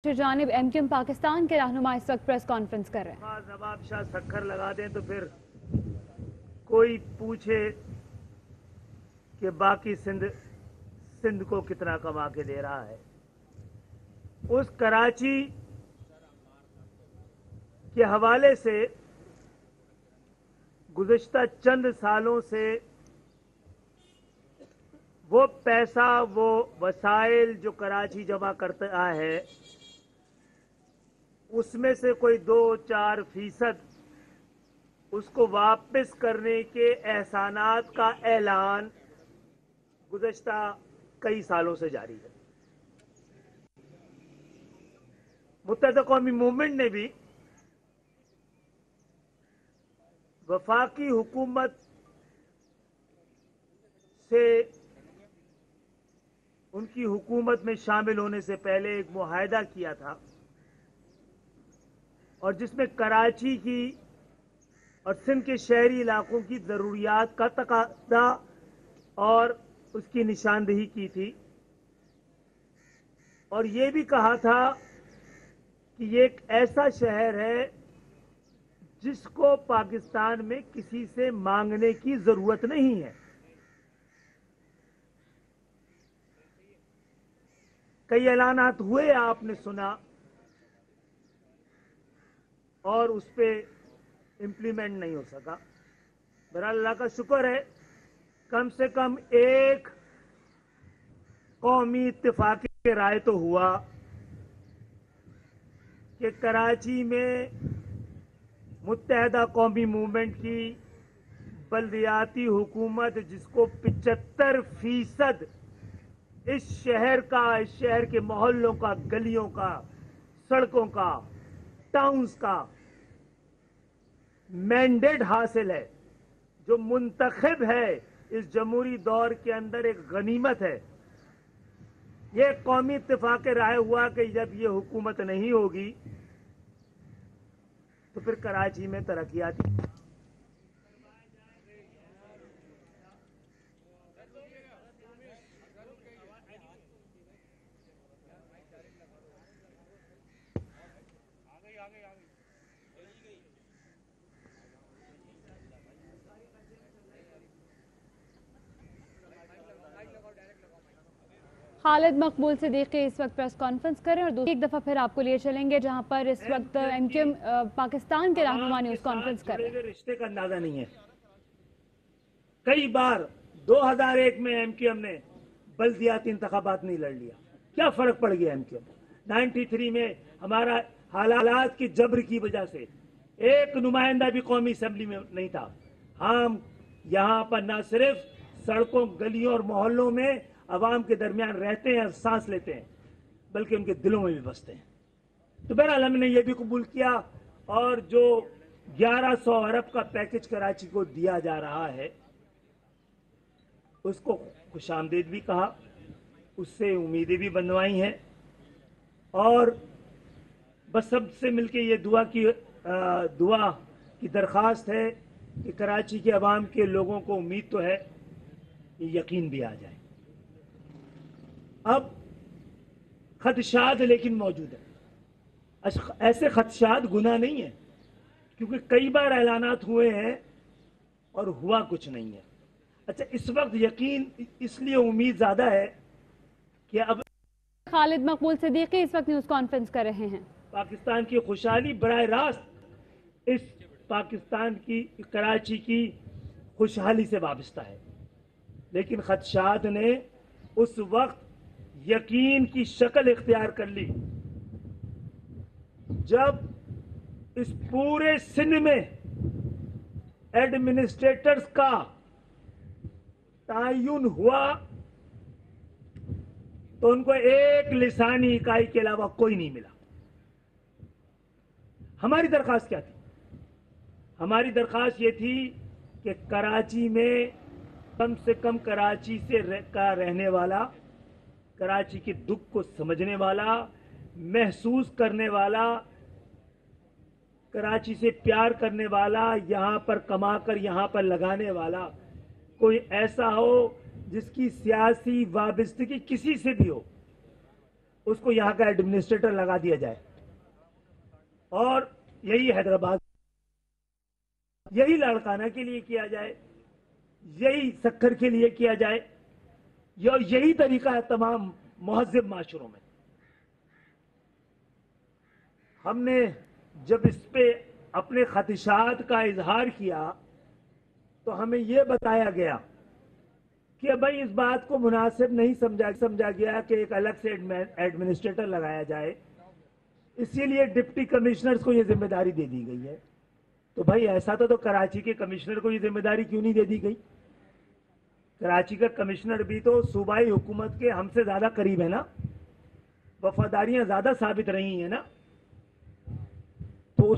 जानिब एमक्यूएम पाकिस्तान के रहनुमा इस वक्त प्रेस कॉन्फ्रेंस कर रहे हैं। नवाब शाह सक्खर लगा दें तो फिर कोई पूछे कि बाकी सिंध को कितना कमा के दे रहा है। उस कराची के हवाले से गुज़िश्ता चंद सालों से वो पैसा, वो वसाइल जो कराची जमा करता है, उसमें से कोई 2-4% उसको वापस करने के एहसानात का ऐलान गुज़श्ता कई सालों से जारी है। मुत्तहदा कौमी मूवमेंट ने भी वफाकी हुकूमत से उनकी हुकूमत में शामिल होने से पहले एक मुआहदा किया था, और जिसमें कराची की और सिंध के शहरी इलाकों की ज़रूरियात का तकादा और उसकी निशानदेही की थी, और ये भी कहा था कि ये एक ऐसा शहर है जिसको पाकिस्तान में किसी से मांगने की जरूरत नहीं है। कई ऐलानात हुए, आपने सुना, और उस पर इम्प्लीमेंट नहीं हो सका। बहरहाल अल्लाह का शुक्र है, कम से कम एक कौमी इत्तेफाक राय तो हुआ कि कराची में मुत्तहदा कौमी मूवमेंट की बल्दियाती हुकूमत, जिसको 75% इस शहर के मोहल्लों का, गलियों का, सड़कों का, टाउन्स का मैंडेट हासिल है, जो मुंतखब है, इस जमहूरी दौर के अंदर एक गनीमत है। यह कौमी इत्तेफाक राय हुआ कि जब ये हुकूमत नहीं होगी तो फिर कराची में तरक्याती खालिद मकबूल सिद्दीकी इस वक्त प्रेस कॉन्फ्रेंस करें और दूसरी एक दफा फिर आपको लिए चलेंगे जहां पर इस वक्त एमक्यूएम पाकिस्तान के रहनुमा न्यूज कॉन्फ्रेंस कर रहे हैं। रिश्ते का अंदाजा नहीं है। कई बार 2001 में एमक्यूएम ने बल्दियाती इंतखाबात नहीं लड़ लिया, क्या फर्क पड़ गया एमक्यूएम। 93 में हमारा हालात की जबर की वजह से एक नुमाइंदा भी कौमी असेंबली में नहीं था। हम यहाँ पर न सिर्फ सड़कों, गलियों और मोहल्लों में अवाम के दरमियान रहते हैं और सांस लेते हैं, बल्कि उनके दिलों में भी बसते हैं। तो बहरहाल हमने ये भी कबूल किया, और जो 1100 अरब का पैकेज कराची को दिया जा रहा है उसको खुशामदीद भी कहा, उससे उम्मीदें भी बनवाई हैं, और बस सबसे मिलके ये दुआ की दरख्वास्त है कि कराची के अवाम के लोगों को उम्मीद तो है, ये यकीन भी आ जाए। अब खदशात लेकिन मौजूद है। ऐसे खदशात गुनाह नहीं है, क्योंकि कई बार ऐलानात हुए हैं और हुआ कुछ नहीं है। अच्छा, इस वक्त यकीन इसलिए उम्मीद ज्यादा है कि अब खालिद मकबूल सिद्दीकी इस वक्त न्यूज कॉन्फ्रेंस कर रहे हैं। पाकिस्तान की खुशहाली बराह रास्त इस पाकिस्तान की, कराची की खुशहाली से वाबस्ता है, लेकिन खदशात ने उस वक्त यकीन की शक्ल इख्तियार कर ली जब इस पूरे सिंध में एडमिनिस्ट्रेटर्स का तायुन हुआ तो उनको एक लिसानी इकाई के अलावा कोई नहीं मिला। हमारी दरखास्त क्या थी? हमारी दरखास्त ये थी कि कराची में कम से कम कराची का रहने वाला, कराची के दुख को समझने वाला, महसूस करने वाला, कराची से प्यार करने वाला, यहां पर कमाकर यहां पर लगाने वाला कोई ऐसा हो जिसकी सियासी वाबस्तगी किसी से भी हो, उसको यहाँ का एडमिनिस्ट्रेटर लगा दिया जाए, और यही हैदराबाद, यही लाड़काना के लिए किया जाए, यही सक्खर के लिए किया जाए, यही तरीका है तमाम महज़िब माशरों में। हमने जब इस पे अपने खदशात का इजहार किया तो हमें यह बताया गया कि भाई इस बात को मुनासिब नहीं समझा गया कि एक अलग से एडमिनिस्ट्रेटर लगाया जाए, इसीलिए डिप्टी कमिश्नर्स को यह जिम्मेदारी दे दी गई है। तो भाई ऐसा तो कराची के कमिश्नर को यह जिम्मेदारी क्यों नहीं दे दी गई? कराची का कमिश्नर भी तो सूबाई हुकूमत के हमसे ज्यादा करीब है ना, वफादारियां ज्यादा साबित रही हैं ना, तो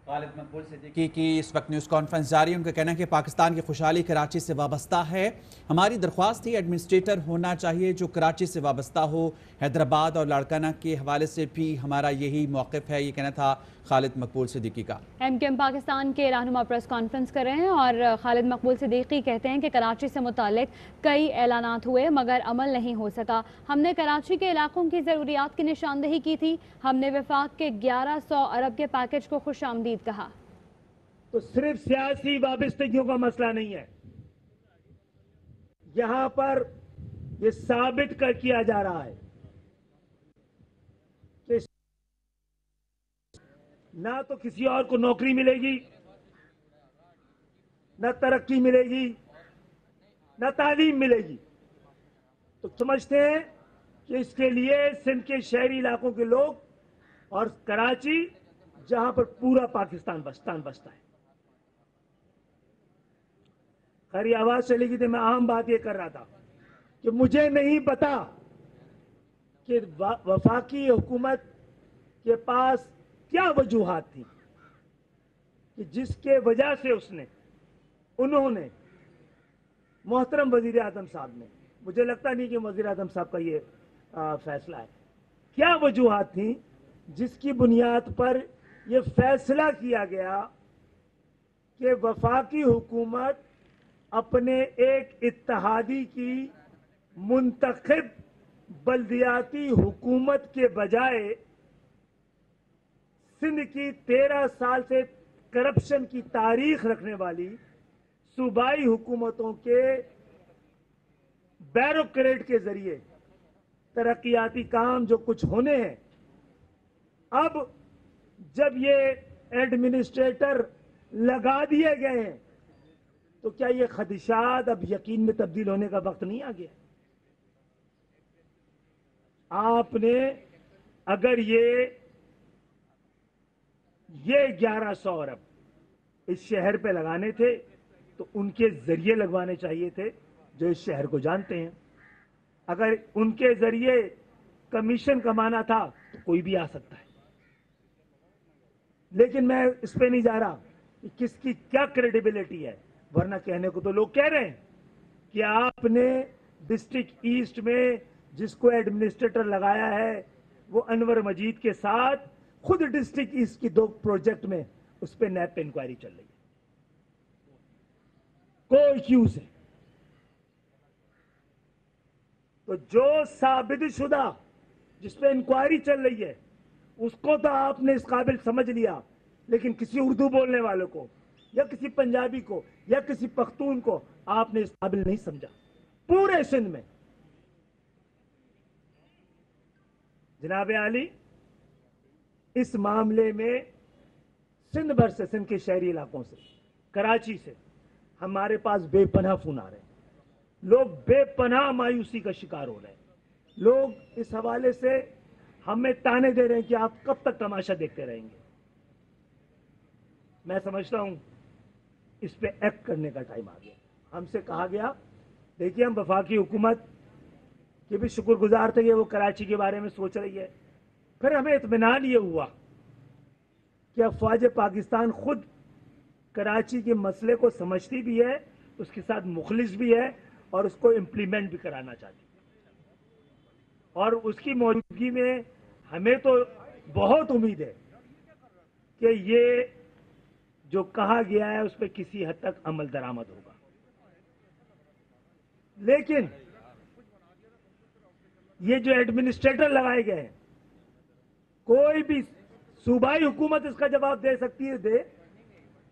खालिद मकबूल सिद्दीकी की इस वक्त न्यूज़ कॉन्फ्रेंस जारी है। उनका कहना है कि पाकिस्तान की खुशहाली कराची से वाबस्ता है। हमारी दरख्वास्त थी एडमिनिस्ट्रेटर होना चाहिए जो कराची से वाबस्ता हो। हैदराबाद और लाड़काना के हवाले से भी हमारा यही मौक़िफ़ है, ये कहना था खालिद मकबूल सिद्दीकी का। एमकेएम पाकिस्तान के रहनुमा प्रेस कॉन्फ्रेंस कर रहे हैं और खालिद मकबूल सिद्दीकी कहते हैं कि कराची से मुतालिक कई ऐलानात हुए मगर अमल नहीं हो सका। हमने कराची के इलाकों की ज़रूरियात की निशानदही की थी। हमने वफाक के 1100 अरब के पैकेज को खुशामदीद कहा। तो सिर्फ सियासी वाबस्तगियों का मसला नहीं है, यहां पर यह साबित कर किया जा रहा है कि ना तो किसी और को नौकरी मिलेगी, ना तरक्की मिलेगी, ना तालीम मिलेगी। तो समझते हैं कि इसके लिए सिंध के शहरी इलाकों के लोग और कराची, जहां पर पूरा पाकिस्तान बसता है। खैर आवाज चली गई थी, मैं आम बात यह कर रहा था कि मुझे नहीं पता कि वफाकी हुकूमत के पास क्या वजूहात थी कि जिसके वजह से उन्होंने मोहतरम वजीर आजम साहब ने, मुझे लगता नहीं कि वजीर आजम साहब का ये फैसला है, क्या वजूहात थी जिसकी बुनियाद पर यह फैसला किया गया कि वफाकी हुकूमत अपने एक इत्तेहादी की मुंतखब बल्दियाती हुकूमत के बजाय सिंध की 13 साल से करप्शन की तारीख रखने वाली सूबाई हुकूमतों के बैरोक्रेट के जरिए तरक्याती काम जो कुछ होने हैं, अब जब ये एडमिनिस्ट्रेटर लगा दिए गए हैं तो क्या ये खदशात अब यकीन में तब्दील होने का वक्त नहीं आ गया? आपने अगर ये 1100 अरब इस शहर पे लगाने थे तो उनके जरिए लगवाने चाहिए थे जो इस शहर को जानते हैं। अगर उनके जरिए कमीशन कमाना था तो कोई भी आ सकता है, लेकिन मैं इस पे नहीं जा रहा कि किसकी क्या क्रेडिबिलिटी है, वरना कहने को तो लोग कह रहे हैं कि आपने डिस्ट्रिक्ट ईस्ट में जिसको एडमिनिस्ट्रेटर लगाया है वो अनवर मजीद के साथ खुद डिस्ट्रिक्ट ईस्ट की 2 प्रोजेक्ट में उस पर नैब पे इंक्वायरी चल रही है, कोई एक्यूज है। तो जो साबित शुदा जिस पे इंक्वायरी चल रही है उसको तो आपने इस काबिल समझ लिया, लेकिन किसी उर्दू बोलने वाले को या किसी पंजाबी को या किसी पख्तून को आपने इस काबिल नहीं समझा। पूरे सिंध में जनाब आली इस मामले में सिंध भर से, सिंध के शहरी इलाकों से, कराची से हमारे पास बेपनाह फोन आ रहे हैं। लोग बेपनाह मायूसी का शिकार हो रहे हैं। लोग इस हवाले से हमें ताने दे रहे हैं कि आप कब तक तमाशा देखते रहेंगे। मैं समझता हूं इस पे एक्ट करने का टाइम आ गया। हमसे कहा गया, देखिए हम वफाकी हुकूमत के भी शुक्रगुजार थे कि वो कराची के बारे में सोच रही है। फिर हमें इत्मीनान ये हुआ कि अफवाज पाकिस्तान खुद कराची के मसले को समझती भी है, उसके साथ मुखलिस भी है और उसको इम्प्लीमेंट भी कराना चाहती है। और उसकी मौजूदगी में हमें तो बहुत उम्मीद है कि ये जो कहा गया है उस पर किसी हद तक अमल दरामद होगा। लेकिन ये जो एडमिनिस्ट्रेटर लगाए गए हैं, कोई भी सूबाई हुकूमत इसका जवाब दे सकती है, दे।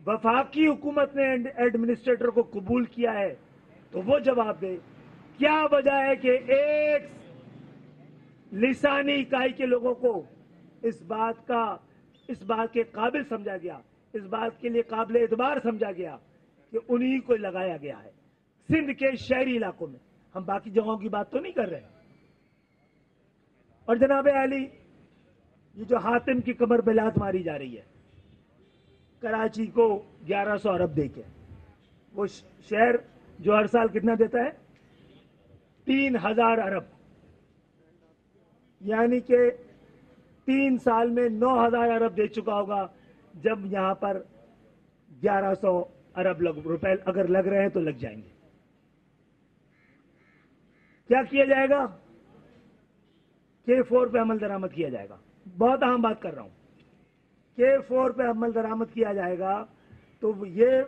वफाकी हुकूमत ने एडमिनिस्ट्रेटर को कबूल किया है तो वो जवाब दे। क्या वजह है कि एक लिसानी इकाई के लोगों को इस बात के काबिल समझा गया, इस बात के लिए काबिल एतबार समझा गया कि उन्हीं को लगाया गया है सिंध के शहरी इलाकों में। हम बाकी जगहों की बात तो नहीं कर रहे। और जनाब आली, ये जो हातिम की कमर पे लात मारी जा रही है कराची को 1100 अरब देके, वो शहर जो हर साल कितना देता है 3000 अरब, यानी कि 3 साल में 9000 अरब दे चुका होगा, जब यहां पर 1100 अरब रुपए अगर लग रहे हैं तो लग जाएंगे। क्या किया जाएगा? K4 पे अमल दरामद किया जाएगा। बहुत अहम बात कर रहा हूं। K4 पे अमल दरामद किया जाएगा तो ये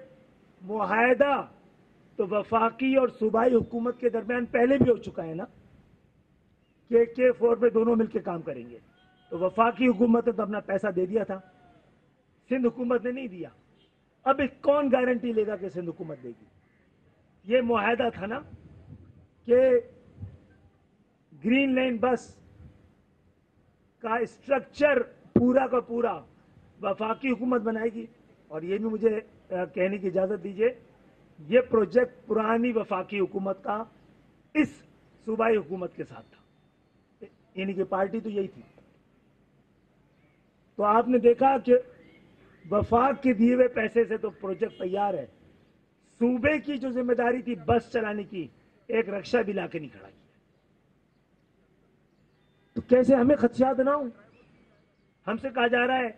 मुआहदा तो वफाकी और सूबाई हुकूमत के दरमियान पहले भी हो चुका है ना, कि K4 पे दोनों मिलकर काम करेंगे। तो वफाकी हुकूमत ने तो अपना पैसा दे दिया था, सिंध हुकूमत ने नहीं दिया। अब कौन गारंटी लेगा कि सिंध हुकूमत देगी? ये मुआहदा था ना कि ग्रीन लाइन बस का स्ट्रक्चर पूरा का पूरा वफाकी हुकूमत बनाएगी। और ये भी मुझे कहने की इजाजत दीजिए, ये प्रोजेक्ट पुरानी वफाकी हुकूमत का इस सूबाई हुकूमत के साथ था, यानी कि पार्टी तो यही थी। तो आपने देखा कि वफाक के दिए हुए पैसे से तो प्रोजेक्ट तैयार है, सूबे की जो जिम्मेदारी थी बस चलाने की, एक रक्षा भी लाके नहीं खड़ा किया। तो कैसे हमें खदशात ना हो? हमसे कहा जा रहा है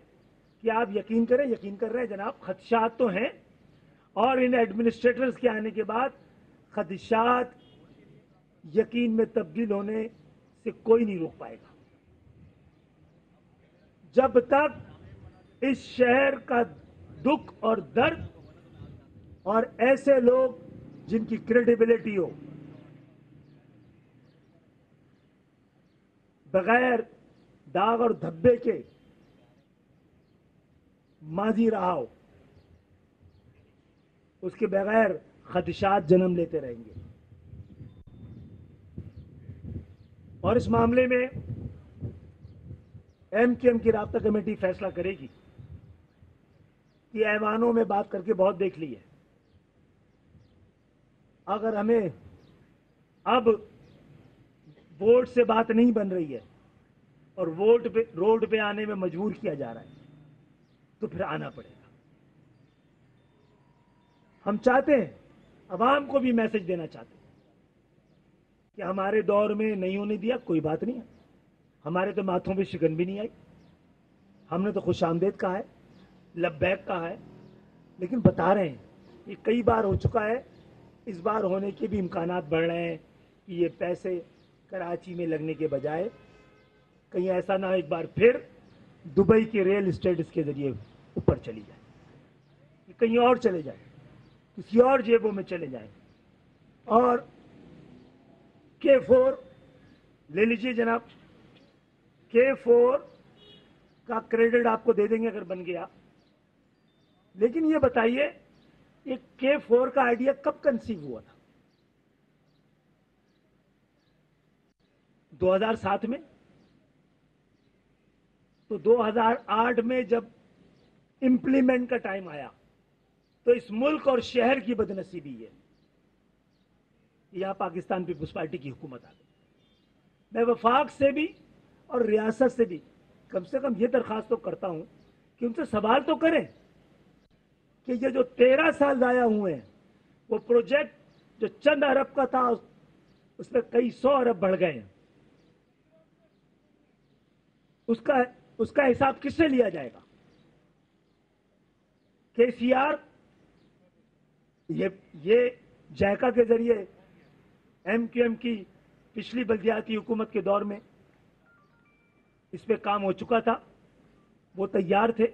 कि आप यकीन करें, यकीन कर रहे हैं जनाब, खदशात तो हैं। और इन एडमिनिस्ट्रेटर्स के आने के बाद खदशात यकीन में तब्दील होने से कोई नहीं रोक पाएगा। जब तक इस शहर का दुख और दर्द और ऐसे लोग जिनकी क्रेडिबिलिटी हो, बगैर दाग और धब्बे के माजी रहा हो, उसके बगैर खदशात जन्म लेते रहेंगे। और इस मामले में MKM की राब्ता कमेटी फैसला करेगी कि ऐवानों में बात करके बहुत देख ली है। अगर हमें अब वोट से बात नहीं बन रही है और रोड पे आने में मजबूर किया जा रहा है, तो फिर आना पड़ेगा। हम चाहते हैं, अवाम को भी मैसेज देना चाहते हैं कि हमारे दौर में नहीं होने दिया, कोई बात नहीं है। हमारे तो माथों पे शिकन भी नहीं आई, हमने तो खुशामदेद कहा है, लब्बैक कहा है, लेकिन बता रहे हैं ये कई बार हो चुका है, इस बार होने के भी इम्कानात बढ़ रहे हैं कि ये पैसे कराची में लगने के बजाय कहीं ऐसा ना एक बार फिर दुबई के रियल एस्टेट के जरिए ऊपर चली जाए, कहीं और चले जाए, किसी और जेबों में चले जाए। और K4 ले लीजिए जनाब, K4 का क्रेडिट आपको दे देंगे अगर बन गया। लेकिन ये बताइए, ये K4 का आइडिया कब कंसीव हुआ था? 2007 में। तो 2008 में जब इंप्लीमेंट का टाइम आया तो इस मुल्क और शहर की बदनसीबी है, यहां पाकिस्तान पीपुल्स पार्टी की हुकूमत आ गई। मैं वफाक से भी और रियासत से भी कम से कम ये दरख्वास्त तो करता हूं कि उनसे सवाल तो करें कि ये जो 13 साल जाया हुए हैं, वो प्रोजेक्ट जो चंद अरब का था उसमें कई 100 अरब बढ़ गए हैं, उसका हिसाब किससे लिया जाएगा? KCR ये जायका के जरिए MQM की पिछली बल्दियाती हुकूमत के दौर में इस पे काम हो चुका था, वो तैयार थे।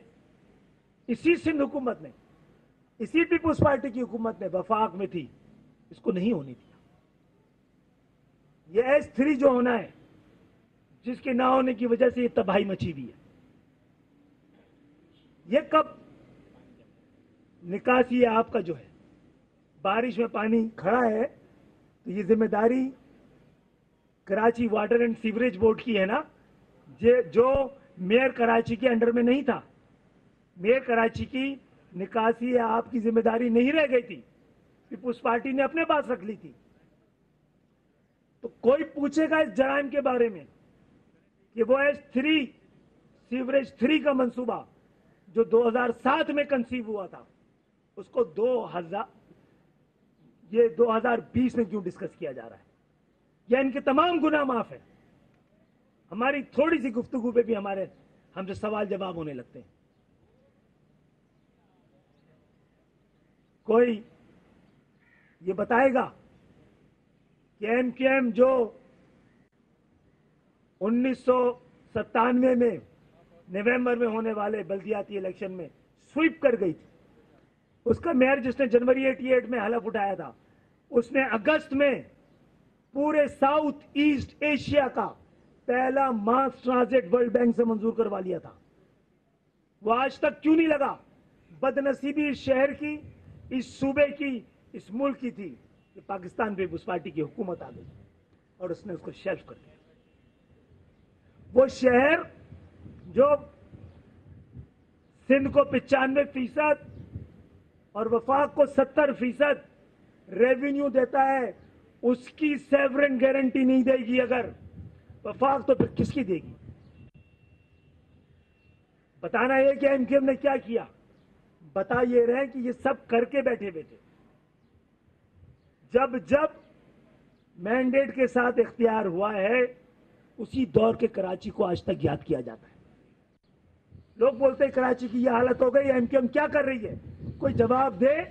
इसी सिंध हुकूमत ने, इसी पीपुल्स पार्टी की हुकूमत ने वफाक में थी, इसको नहीं होने दिया। ये S3 जो होना है, जिसके ना होने की वजह से ये तबाही मची हुई है, ये कब निकासी आपका जो है, बारिश में पानी खड़ा है तो ये जिम्मेदारी Karachi water and sewerage board की है ना, जो मेयर कराची के अंडर में नहीं था। मेयर कराची की निकासी आपकी जिम्मेदारी नहीं रह गई थी, पीपुल्स पार्टी ने अपने पास रख ली थी। तो कोई पूछेगा इस जराइम के बारे में कि वो S3 सीवरेज 3 का मंसूबा जो 2007 में कंसीव हुआ था, उसको 2020 में क्यों डिस्कस किया जा रहा है? या इनके तमाम गुनाह माफ है? हमारी थोड़ी सी गुफ्तगू पे भी हमसे सवाल जवाब होने लगते हैं। कोई ये बताएगा कि MQM जो 1997 में नवंबर में होने वाले बल्दियाती इलेक्शन में स्वीप कर गई थी, उसका मेयर जिसने जनवरी 88 में हलफ उठाया था, उसने अगस्त में पूरे साउथ ईस्ट एशिया का पहला मास ट्रांजिट वर्ल्ड बैंक से मंजूर करवा लिया था। वो आज तक क्यों नहीं लगा? बदनसीबी इस शहर की, इस सूबे की, इस मुल्क की थी कि पाकिस्तान पीपुल्स पार्टी की हुकूमत आ गई और उसने उसको शेल्फ कर दिया। वो शहर जो सिंध को 95% और वफाक को 70% रेवेन्यू देता है, उसकी सेवरेन गारंटी नहीं देगी अगर वफाक, तो फिर किसकी देगी? बताना यह कि MQM ने क्या किया, बता ये रहे कि ये सब करके बैठे बैठे जब जब मैंडेट के साथ इख्तियार हुआ है, उसी दौर के कराची को आज तक याद किया जाता है। लोग बोलते हैं कराची की यह हालत हो गई, MQM क्या कर रही है? कोई जवाब दे।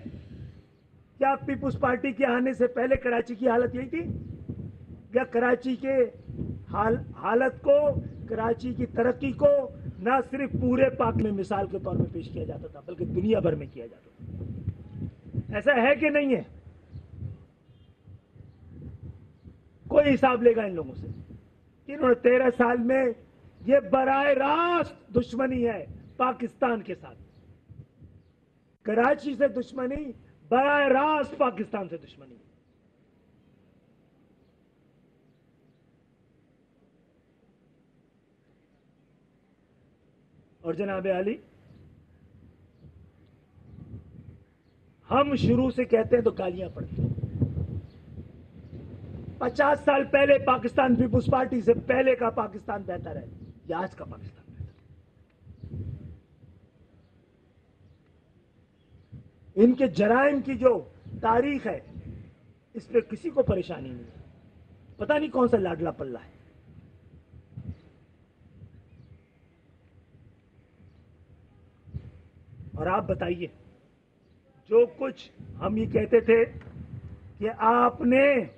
क्या पीपुल्स पार्टी के आने से पहले कराची की हालत यही थी? या कराची के हालत को, कराची की तरक्की को ना सिर्फ पूरे पाक में मिसाल के तौर पर पेश किया जाता था, बल्कि दुनिया भर में किया जाता था? ऐसा है कि नहीं है? कोई हिसाब लेगा इन लोगों से? इन्होंने 13 साल में ये बराह रास्त दुश्मनी है पाकिस्तान के साथ। कराची से दुश्मनी, बराह रास्त पाकिस्तान से दुश्मनी। और जनाब आली, हम शुरू से कहते हैं तो गालियां पड़ती हैं। 50 साल पहले पाकिस्तान पीपुल्स पार्टी से पहले का पाकिस्तान बेहतर है या आज का पाकिस्तान बेहतर? इनके जराइम की जो तारीख है, इस पे किसी को परेशानी नहीं है। पता नहीं कौन सा लाडला पल्ला है। और आप बताइए, जो कुछ हम ये कहते थे कि आपने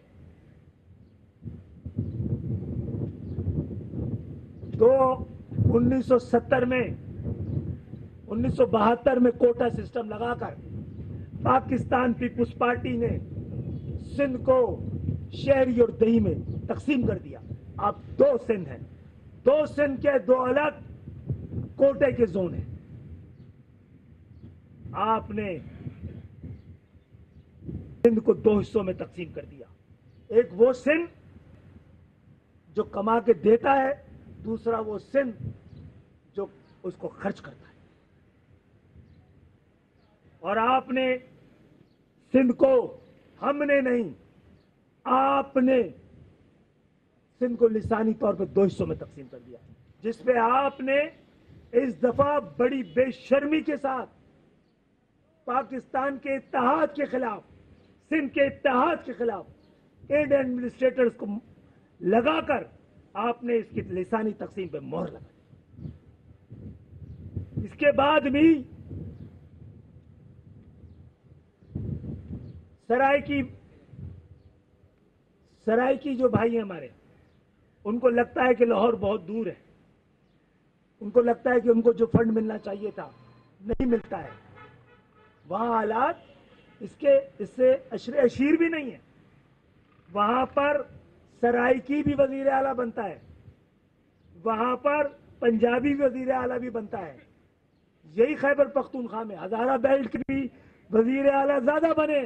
तो 1970 में, 1972 में कोटा सिस्टम लगाकर पाकिस्तान पीपुल्स पार्टी ने सिंध को शहरी और दही में तकसीम कर दिया। अब 2 सिंध हैं, 2 सिंध के 2 अलग कोटे के जोन हैं। आपने सिंध को 2 हिस्सों में तकसीम कर दिया। एक वो सिंध जो कमा के देता है, दूसरा वो सिंध जो उसको खर्च करता है। और आपने सिंध को, हमने नहीं, आपने सिंध को लिसानी तौर पर 2 हिस्सों में तकसीम कर दिया, जिसपे आपने इस दफा बड़ी बेशर्मी के साथ पाकिस्तान के इत्तेहाद के खिलाफ, सिंध के इत्तेहाद के खिलाफ इंडियन एडमिनिस्ट्रेटर्स को लगाकर आपने इसकी लिसानी तकसीम पे मोहर लगा दी। इसके बाद भी सराय की जो भाई हैं हमारे, उनको लगता है कि लाहौर बहुत दूर है। उनको लगता है कि उनको जो फंड मिलना चाहिए था नहीं मिलता है। वहां हालात इससे अशरे अशीर भी नहीं है। वहां पर सराइकी भी वजीर आला बनता है, वहां पर पंजाबी वजीर आला भी बनता है। यही खैबर पख्तूनख्वा में हजारा बेल्ट के भी वजीर आला ज्यादा बने,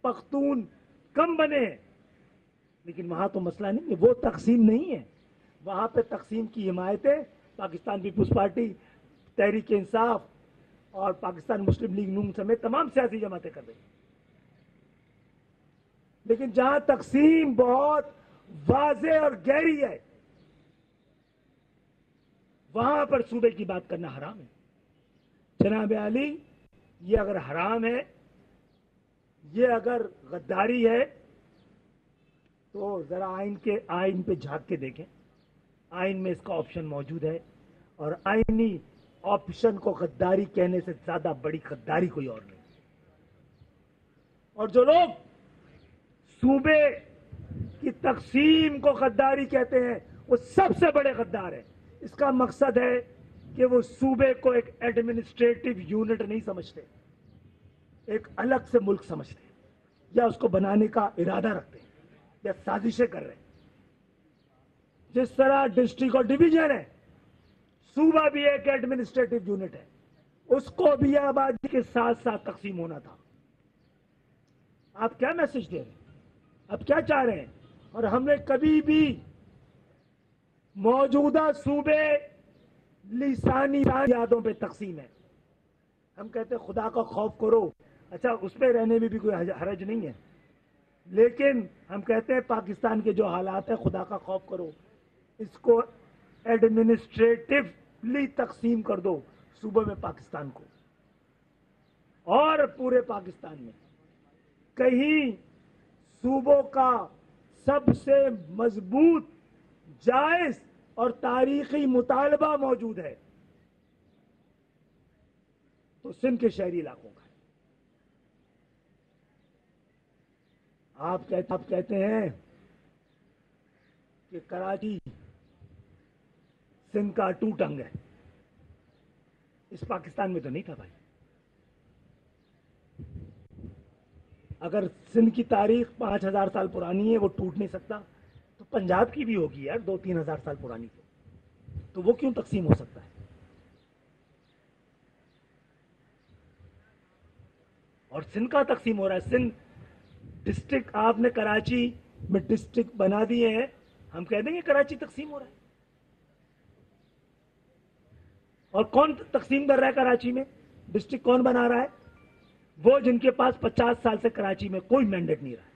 पख्तून कम बने। लेकिन वहां तो मसला नहीं है, वो तकसीम नहीं है। वहां पे तकसीम की हिमायतें पाकिस्तान पीपुल्स पार्टी, तहरीक इंसाफ और पाकिस्तान मुस्लिम लीग नून समेत तमाम सियासी जमातें कर रही। लेकिन जहां तकसीम बहुत वाज़े और गहरी है, वहां पर सूबे की बात करना हराम है। जनाब आली, ये अगर हराम है, ये अगर गद्दारी है, तो जरा आइन पे झांक के देखें। आइन में इसका ऑप्शन मौजूद है, और आइनी ऑप्शन को गद्दारी कहने से ज्यादा बड़ी गद्दारी कोई और नहीं। और जो लोग सूबे की तकसीम को गद्दारी कहते हैं, वो सबसे बड़े गद्दार हैं। इसका मकसद है कि वो सूबे को एक एडमिनिस्ट्रेटिव यूनिट नहीं समझते, एक अलग से मुल्क समझते हैं, या उसको बनाने का इरादा रखते हैं, या साजिशें कर रहे हैं। जिस तरह डिस्ट्रिक्ट और डिवीजन है, सूबा भी एक एडमिनिस्ट्रेटिव यूनिट है, उसको भी आबादी के साथ साथ तकसीम होना था। आप क्या मैसेज दे रहे हैं, आप क्या चाह रहे हैं? और हमने कभी भी मौजूदा सूबे लिसानी यादों पे तकसीम है। हम कहते हैं खुदा का खौफ करो, अच्छा उस पे रहने में भी कोई हरज नहीं है, लेकिन हम कहते हैं पाकिस्तान के जो हालात है, खुदा का खौफ करो, इसको एडमिनिस्ट्रेटिवली तकसीम कर दो सूबे में पाकिस्तान को। और पूरे पाकिस्तान में कहीं सूबों का सबसे मजबूत, जायज और तारीखी मुतालबा मौजूद है, तो सिंध के शहरी इलाकों का है। आप कहते हैं कि कराची सिंध का अटूट अंग है। इस पाकिस्तान में तो नहीं था भाई। अगर सिंध की तारीख 5000 साल पुरानी है, वो टूट नहीं सकता, तो पंजाब की भी होगी यार 2-3 हजार साल पुरानी, तो वो क्यों तकसीम हो सकता है? और सिंध का तकसीम हो रहा है। सिंध डिस्ट्रिक्ट, आपने कराची में डिस्ट्रिक्ट बना दिए हैं, हम कह देंगे कराची तकसीम हो रहा है। और कौन तकसीम कर रहा है कराची में? डिस्ट्रिक्ट कौन बना रहा है? वो जिनके पास 50 साल से कराची में कोई मैंडेट नहीं रहा है,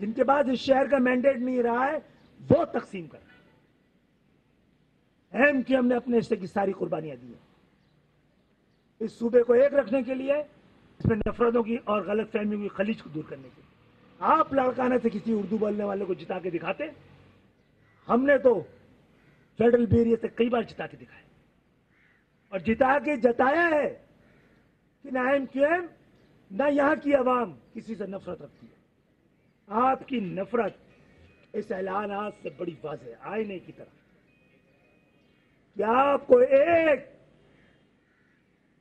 जिनके पास इस शहर का मैंडेट नहीं रहा है, वो तकसीम कर रहा है। अहम कि हमने अपने हिस्से की सारी कुर्बानियां दी हैं इस सूबे को एक रखने के लिए, इसमें नफरतों की और गलत फहमियों की खलीज को दूर करने के लिए। आप लड़काने से किसी उर्दू बोलने वाले को जिता के दिखाते, हमने तो फेडरल बेरिया से कई बार जिता के दिखाया, और जिता के जताया है कि ना एमक्यूएम ना यहां की आवाम किसी से नफरत रखती है। आपकी नफरत इस ऐलानात से बड़ी वाज़ेह है, आईने की तरह, कि आपको एक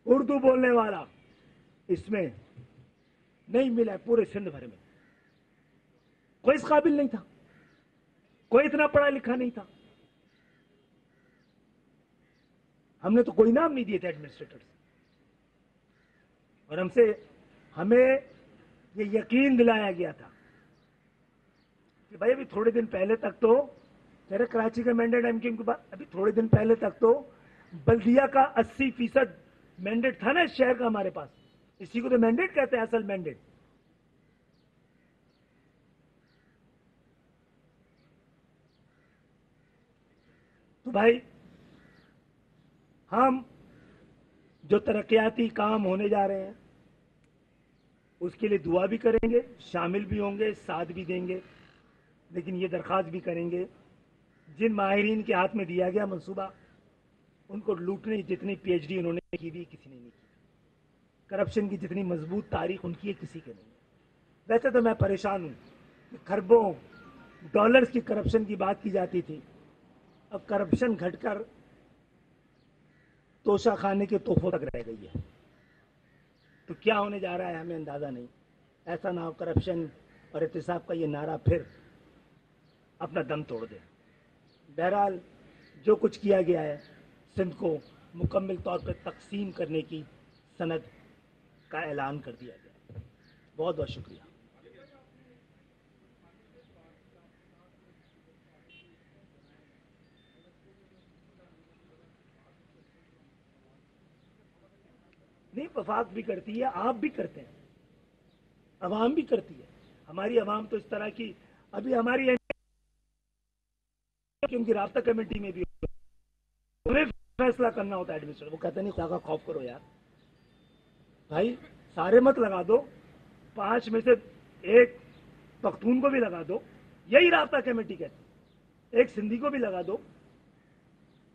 उर्दू बोलने वाला इसमें नहीं मिला है पूरे सिंध भर में। कोई इस काबिल नहीं था, कोई इतना पढ़ा लिखा नहीं था। हमने तो कोई नाम नहीं दिए थे एडमिनिस्ट्रेटर्स, और हमें ये यकीन दिलाया गया था कि भाई अभी थोड़े दिन पहले तक तो तेरे कराची का मैंडेट एमक्यूएम के बाद, अभी थोड़े दिन पहले तक तो बल्दिया का 80% मैंडेट था ना इस शहर का हमारे पास। इसी को तो मैंडेट कहते हैं, असल मैंडेट। तो भाई हम जो तरक्याती काम होने जा रहे हैं उसके लिए दुआ भी करेंगे, शामिल भी होंगे, साथ भी देंगे, लेकिन ये दरख्वास्त भी करेंगे जिन माहिरीन के हाथ में दिया गया मंसूबा, उनको लूटने जितनी पीएचडी उन्होंने की भी किसी ने नहीं की। करप्शन की जितनी मजबूत तारीख उनकी है, किसी के नहीं। वैसे तो मैं परेशान हूं, खरबों डॉलर्स की करप्शन की बात की जाती थी, अब करप्शन घटकर तोशा खाने के तोहफों तक रह गई है। तो क्या होने जा रहा है हमें अंदाजा नहीं। ऐसा ना हो करप्शन और एहतिसाब का ये नारा फिर अपना दम तोड़ दे। बहरहाल जो कुछ किया गया है, सिंध को मुकम्मल तौर पर तकसीम करने की सनद का ऐलान कर दिया गया। बहुत बहुत शुक्रिया। नहीं, वफाक भी करती है, आप भी करते हैं, अवाम भी करती है। हमारी अवाम तो इस तरह की, अभी हमारी उनकी राब्ता कमेटी में भी हमें फैसला करना होता है एडमिनिस्ट्रेटर, वो कहते नहीं खुदा का खौफ करो यार भाई, सारे मत लगा दो, 5 में से 1 पख्तून को भी लगा दो, यही राब्ता कमेटी कहती, 1 सिंधी को भी लगा दो,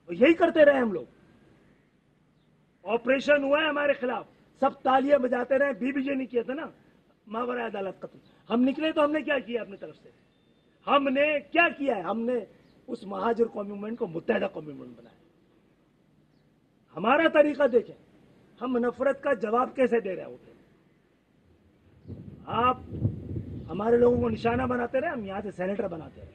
और यही करते रहे हम लोग। ऑपरेशन हुआ है हमारे खिलाफ, सब तालियां बजाते रहे, बीबीजे ने किया था ना मावरा अदालत कत्ल। हम निकले तो हमने क्या किया अपनी तरफ से? हमने क्या किया है? हमने उस महाजर कौमी मूवमेंट को मुत्तहदा कौमी मूवमेंट बनाया। हमारा तरीका देखें, हम नफरत का जवाब कैसे दे रहे होते। आप हमारे लोगों को निशाना बनाते रहे, हम यहां से सेनेटर बनाते रहे।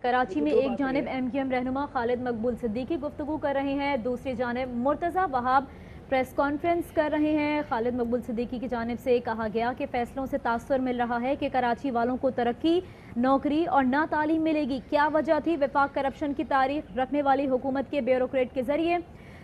कराची में एक जानिब MQM रहनुमा खालिद मकबूल सिद्दीकी गुफ्तगू कर रहे हैं, दूसरी जानिब मुर्तज़ा वहाब प्रेस कॉन्फ्रेंस कर रहे हैं। खालिद मकबूल सिद्दीकी की जानिब से कहा गया कि फैसलों से तासुर मिल रहा है कि कराची वालों को तरक्की, नौकरी और ना तालीम मिलेगी। क्या वजह थी? वफाक करप्शन की तारीख रखने वाली हुकूमत के ब्यूरोक्रेट के जरिए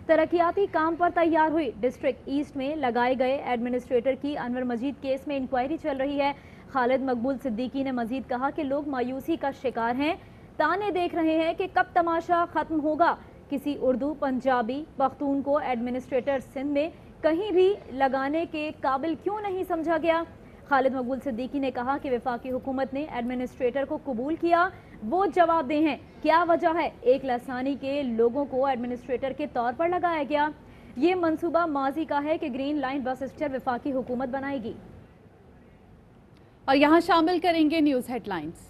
तरक्याती काम पर तैयार हुई। डिस्ट्रिक्ट ईस्ट में लगाए गए एडमिनिस्ट्रेटर की अनवर मजीद केस में इंक्वायरी चल रही है। खालिद मकबूल सिद्दीकी ने मजीद कहा कि लोग मायूसी का शिकार हैं, ताने देख रहे हैं कि कब तमाशा खत्म होगा। किसी उर्दू, पंजाबी, पख्तून को एडमिनिस्ट्रेटर सिंध में कहीं भी लगाने के काबिल क्यों नहीं समझा गया? खालिद मकबूल सिद्दीकी ने कहा कि वफाकी हुकूमत ने एडमिनिस्ट्रेटर को कबूल किया, वो जवाबदेह हैं। क्या वजह है एक लसानी के लोगों को एडमिनिस्ट्रेटर के तौर पर लगाया गया? ये मंसूबा माजी का है कि ग्रीन लाइन बस स्टैंड वफाकी हुकूमत बनाएगी। और यहाँ शामिल करेंगे न्यूज़ हेडलाइंस।